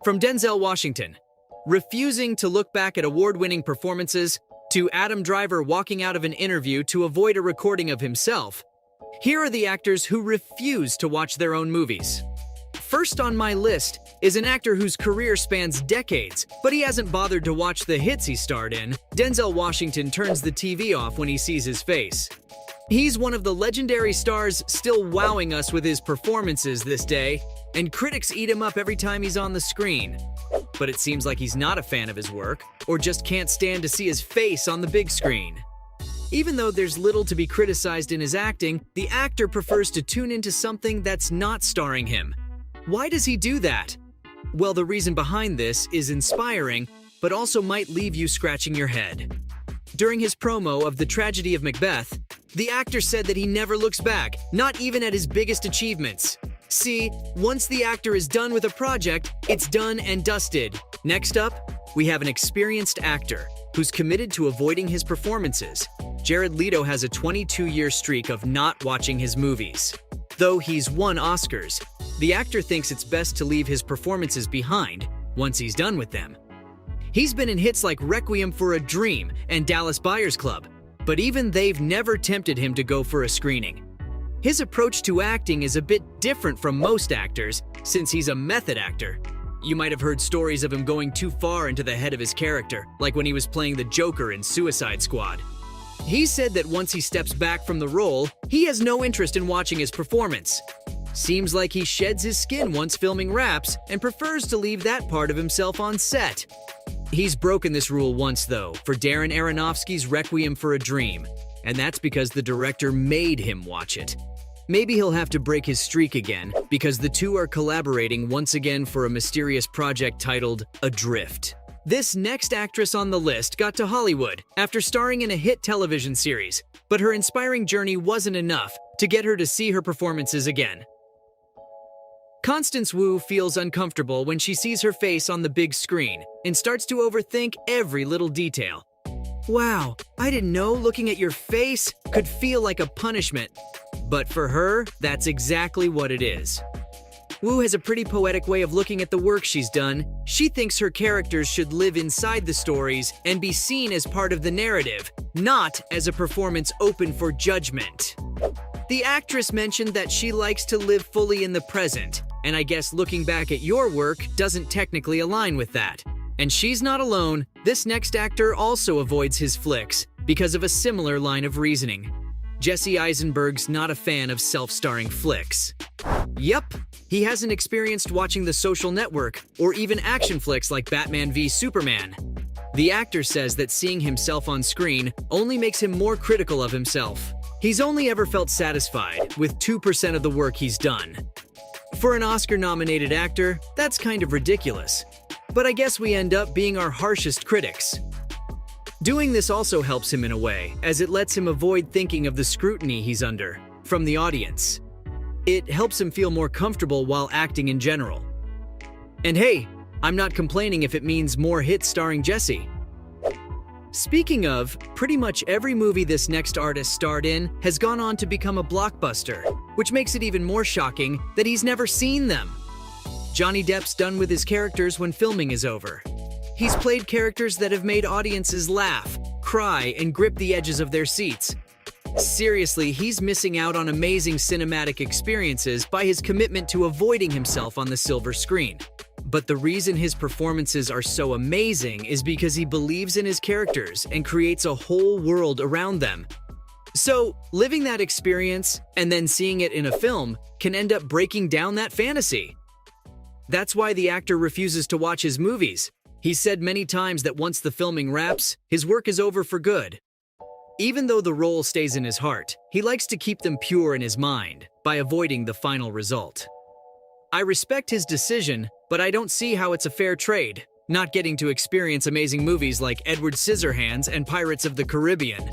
From Denzel Washington, refusing to look back at award-winning performances, to Adam Driver walking out of an interview to avoid a recording of himself, here are the actors who refuse to watch their own movies. First on my list is an actor whose career spans decades, but he hasn't bothered to watch the hits he starred in. Denzel Washington turns the TV off when he sees his face. He's one of the legendary stars still wowing us with his performances this day, and critics eat him up every time he's on the screen. But it seems like he's not a fan of his work, or just can't stand to see his face on the big screen. Even though there's little to be criticized in his acting, the actor prefers to tune into something that's not starring him. Why does he do that? Well, the reason behind this is inspiring, but also might leave you scratching your head. During his promo of The Tragedy of Macbeth, the actor said that he never looks back, not even at his biggest achievements. See, once the actor is done with a project, it's done and dusted. Next up, we have an experienced actor who's committed to avoiding his performances. Jared Leto has a 22-year streak of not watching his movies. Though he's won Oscars, the actor thinks it's best to leave his performances behind once he's done with them. He's been in hits like Requiem for a Dream and Dallas Buyers Club, but even they've never tempted him to go for a screening. His approach to acting is a bit different from most actors, since he's a method actor. You might have heard stories of him going too far into the head of his character, like when he was playing the Joker in Suicide Squad. He said that once he steps back from the role, he has no interest in watching his performance. Seems like he sheds his skin once filming wraps and prefers to leave that part of himself on set. He's broken this rule once, though, for Darren Aronofsky's Requiem for a Dream, and that's because the director made him watch it. Maybe he'll have to break his streak again, because the two are collaborating once again for a mysterious project titled Adrift. This next actress on the list got to Hollywood after starring in a hit television series, but her inspiring journey wasn't enough to get her to see her performances again. Constance Wu feels uncomfortable when she sees her face on the big screen and starts to overthink every little detail. Wow, I didn't know looking at your face could feel like a punishment. But for her, that's exactly what it is. Wu has a pretty poetic way of looking at the work she's done. She thinks her characters should live inside the stories and be seen as part of the narrative, not as a performance open for judgment. The actress mentioned that she likes to live fully in the present, and I guess looking back at your work doesn't technically align with that. And she's not alone. This next actor also avoids his flicks because of a similar line of reasoning. Jesse Eisenberg's not a fan of self-starring flicks. Yep, he hasn't experienced watching The Social Network or even action flicks like Batman v Superman. The actor says that seeing himself on screen only makes him more critical of himself. He's only ever felt satisfied with 2% of the work he's done. For an Oscar-nominated actor, that's kind of ridiculous. But I guess we end up being our harshest critics. Doing this also helps him in a way, as it lets him avoid thinking of the scrutiny he's under from the audience. It helps him feel more comfortable while acting in general. And hey, I'm not complaining if it means more hits starring Jesse. Speaking of, pretty much every movie this next artist starred in has gone on to become a blockbuster, which makes it even more shocking that he's never seen them. Johnny Depp's done with his characters when filming is over. He's played characters that have made audiences laugh, cry, and grip the edges of their seats. Seriously, he's missing out on amazing cinematic experiences by his commitment to avoiding himself on the silver screen. But the reason his performances are so amazing is because he believes in his characters and creates a whole world around them. So, living that experience and then seeing it in a film can end up breaking down that fantasy. That's why the actor refuses to watch his movies. He's said many times that once the filming wraps, his work is over for good. Even though the role stays in his heart, he likes to keep them pure in his mind by avoiding the final result. I respect his decision, but I don't see how it's a fair trade, not getting to experience amazing movies like Edward Scissorhands and Pirates of the Caribbean.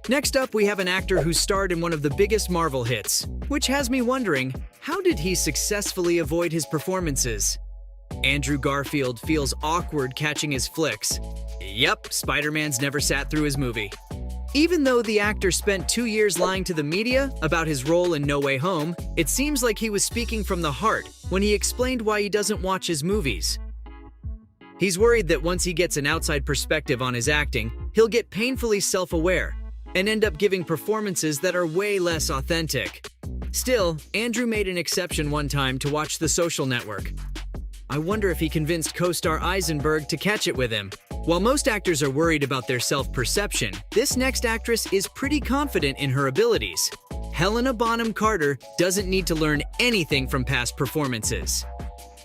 Next up, we have an actor who starred in one of the biggest Marvel hits, which has me wondering, how did he successfully avoid his performances? Andrew Garfield feels awkward catching his flicks. Yep, Spider-Man's never sat through his movie. Even though the actor spent 2 years lying to the media about his role in No Way Home, it seems like he was speaking from the heart when he explained why he doesn't watch his movies. He's worried that once he gets an outside perspective on his acting, he'll get painfully self-aware and end up giving performances that are way less authentic. Still, Andrew made an exception one time to watch The Social Network. I wonder if he convinced co-star Eisenberg to catch it with him. While most actors are worried about their self-perception, this next actress is pretty confident in her abilities. Helena Bonham Carter doesn't need to learn anything from past performances.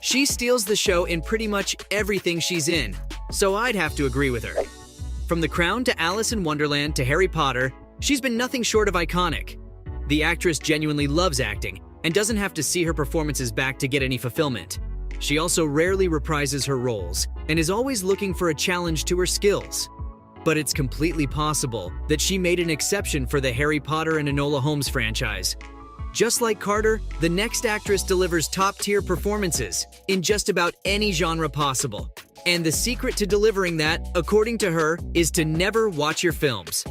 She steals the show in pretty much everything she's in, so I'd have to agree with her. From The Crown to Alice in Wonderland to Harry Potter, she's been nothing short of iconic. The actress genuinely loves acting and doesn't have to see her performances back to get any fulfillment. She also rarely reprises her roles and is always looking for a challenge to her skills. But it's completely possible that she made an exception for the Harry Potter and Enola Holmes franchise. Just like Carter, the next actress delivers top-tier performances in just about any genre possible. And the secret to delivering that, according to her, is to never watch your films.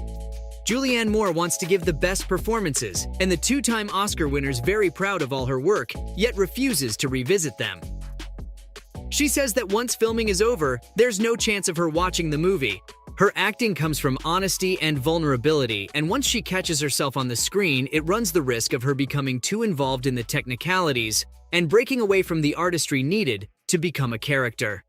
Julianne Moore wants to give the best performances, and the two-time Oscar winner's very proud of all her work, yet refuses to revisit them. She says that once filming is over, there's no chance of her watching the movie. Her acting comes from honesty and vulnerability, and once she catches herself on the screen, it runs the risk of her becoming too involved in the technicalities and breaking away from the artistry needed to become a character.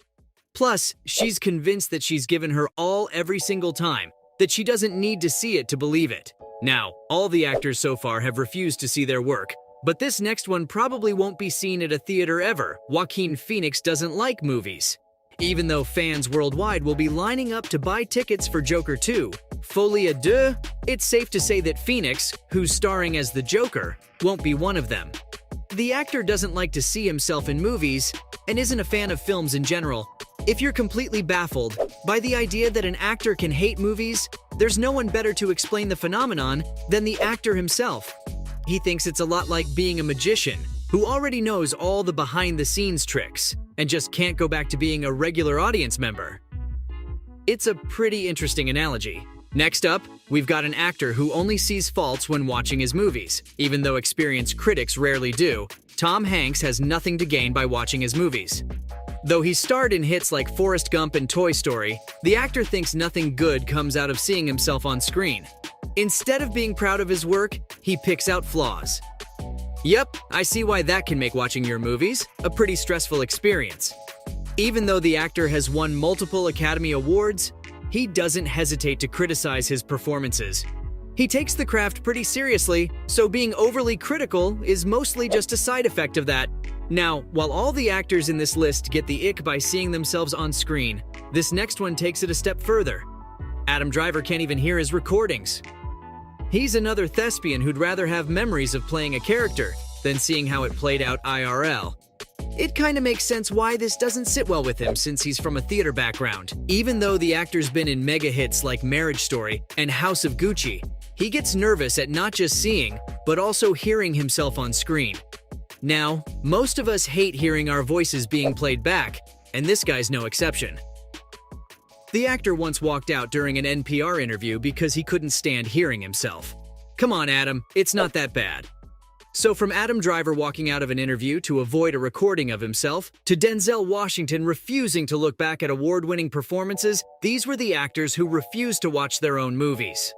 Plus, she's convinced that she's given her all every single time, that she doesn't need to see it to believe it. Now, all the actors so far have refused to see their work, but this next one probably won't be seen at a theater ever. Joaquin Phoenix doesn't like movies. Even though fans worldwide will be lining up to buy tickets for Joker 2, Folie à Deux, it's safe to say that Phoenix, who's starring as the Joker, won't be one of them. The actor doesn't like to see himself in movies and isn't a fan of films in general. If you're completely baffled by the idea that an actor can hate movies, there's no one better to explain the phenomenon than the actor himself. He thinks it's a lot like being a magician who already knows all the behind-the-scenes tricks and just can't go back to being a regular audience member. It's a pretty interesting analogy. Next up, we've got an actor who only sees faults when watching his movies. Even though experienced critics rarely do, Tom Hanks has nothing to gain by watching his movies. Though he starred in hits like Forrest Gump and Toy Story, the actor thinks nothing good comes out of seeing himself on screen. Instead of being proud of his work, he picks out flaws. Yep, I see why that can make watching your movies a pretty stressful experience. Even though the actor has won multiple Academy Awards, he doesn't hesitate to criticize his performances. He takes the craft pretty seriously, so being overly critical is mostly just a side effect of that. Now, while all the actors in this list get the ick by seeing themselves on screen, this next one takes it a step further. Adam Driver can't even hear his recordings. He's another thespian who'd rather have memories of playing a character than seeing how it played out IRL. It kinda makes sense why this doesn't sit well with him since he's from a theater background. Even though the actor's been in mega hits like Marriage Story and House of Gucci, he gets nervous at not just seeing, but also hearing himself on screen. Now, most of us hate hearing our voices being played back, and this guy's no exception. The actor once walked out during an NPR interview because he couldn't stand hearing himself. Come on, Adam, it's not that bad. So from Adam Driver walking out of an interview to avoid a recording of himself, to Denzel Washington refusing to look back at award-winning performances, these were the actors who refused to watch their own movies.